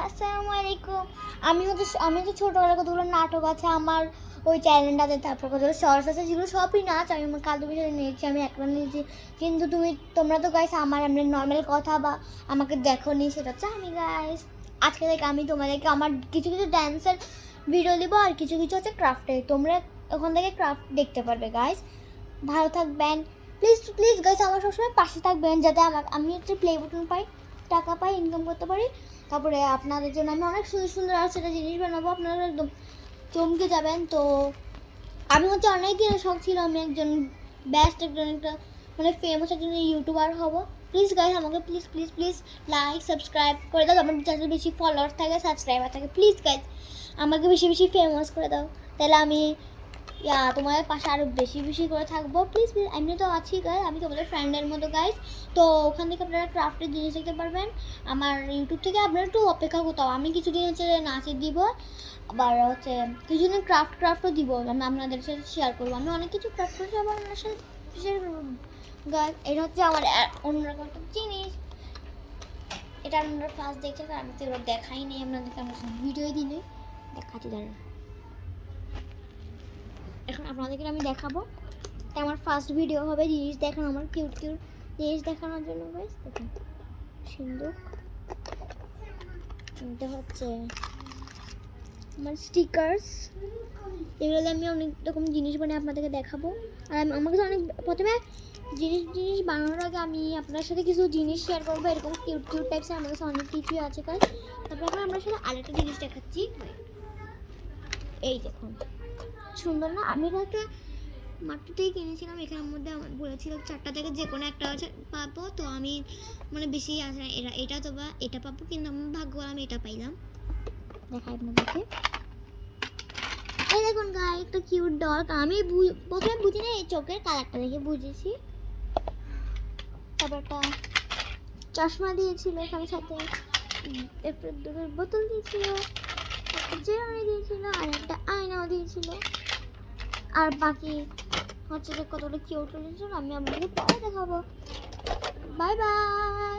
আসসালামু আলাইকুম। আমি হচ্ছে ছোটোবেলার কতগুলো নাটক আছে আমার ওই চ্যানেলটাতে, তারপর কতগুলো শর্টস আছে যেগুলো সবই নাচ। আমি আমার কালকে বিষয়ে নিয়েছি, আমি একটা নিয়েছি। কিন্তু তোমরা তো গাইস আমার এমনি নর্মাল কথা বা আমাকে দেখো নি, সেটা হচ্ছে আমি গাইস আজকে থেকে আমি তোমাদেরকে আমার কিছু কিছু ড্যান্সের ভিডিও দেবো আর কিছু কিছু হচ্ছে ক্রাফটের। তোমরা ওখান থেকে ক্রাফট দেখতে পারবে গাইস। ভালো থাকবেন, প্লিজ প্লিজ গাইস, আমার সবসময় পাশে থাকবেন যাতে আমি একটা প্লে বাটন পাই, টাকা পাই, ইনকাম করতে পারি। তারপরে আপনাদের জন্য আমি অনেক সুন্দর সুন্দর আর সেটা জিনিস বানাবো, আপনারা একদম চমকে যাবেন। তো আমি হচ্ছে অনেক দিনের শখ ছিল আমি একজন বেস্ট একটা মানে ফেমাস একজন ইউটিউবার হব। প্লিজ গাইস আমাকে please please please like subscribe করে দাও। আমার যাতে বেশি ফলোয়ার থাকে, সাবস্ক্রাইবার থাকে, প্লিজ গাইস আমাকে বেশি বেশি ফেমাস করে দাও, তাহলে আমি তোমাদের পাশে আরও বেশি বেশি করে থাকবো। প্লিজ প্লিজ, এমনি তো আছি গাইস, আমি তোমাদের ফ্রেন্ডের মতো গাইস। তো ওখান থেকে আপনারা ক্রাফটের জিনিস দেখতে পারবেন। আমার ইউটিউব থেকে আপনারা একটু অপেক্ষা করতে হবে, আমি কিছুদিন হচ্ছে নাচে দিব, আবার হচ্ছে কিছুদিন ক্রাফটও দিব, আমি আপনাদের সাথে শেয়ার করবো। আমি অনেক কিছু ক্রাফট করছি, আবার আপনার সাথে শেয়ার করবো গাইস। এটা হচ্ছে আমার অন্যরকম একটা জিনিস, এটা আপনারা ফার্স্ট দেখছেন, কারণ আমি তো এবার দেখাই নেই আপনাদেরকে, আমরা ভিডিওই দিই দেখাচ্ছি দাঁড়ান। এখন আপনাদেরকে আমি দেখাবো, এটা আমার ফার্স্ট ভিডিও হবে জিনিস দেখানো, আমার কিউট কিউট জিনিস দেখানোর জন্য গাইস। দেখুন সিন্ধুক, এটা হচ্ছে আমার স্টিকার্স, এগুলো আমি অনেক রকম জিনিস বানিয়ে আপনাদেরকে দেখাবো। আর আমার কাছে অনেক প্রথমে জিনিস বানানোর আগে আমি আপনার সাথে কিছু জিনিস শেয়ার করবো, এরকম কিউট কিউট টাইপসের আমার কাছে অনেক কিছুই আছে গাইস। তারপর এখন আপনার সাথে আরেকটা জিনিস দেখাচ্ছি, এই দেখুন সুন্দর না? আমি একটা মার্কেটেই কিনেছিলাম, এখানের মধ্যে আমার বলেছিল 4টা থেকে যে কোনো একটা আছে পাবো, তো আমি মানে বেশি আসে না, এটা তো বা এটা পাবো, কিন্তু আমি ভাগ্য আমি এটা পাইলাম। দেখাই আপনাদেরকে, এই দেখুন গাই একটা কিউট ডল। আমি প্রথমে বুঝি না, এই চোখের কালারটা দেখে বুঝেছি। তারপর একটা চশমা দিয়েছিল এখানে, সাথে একটা দুধের বোতল দিয়েছিল, একটা জেরানি দিয়েছিল, আর একটা আয়নাও দিয়েছিল। আর বাকি হচ্ছে যে কতগুলো কিউট দিয়েছিল, আমি আপনাদের পরে দেখাবো। Bye bye.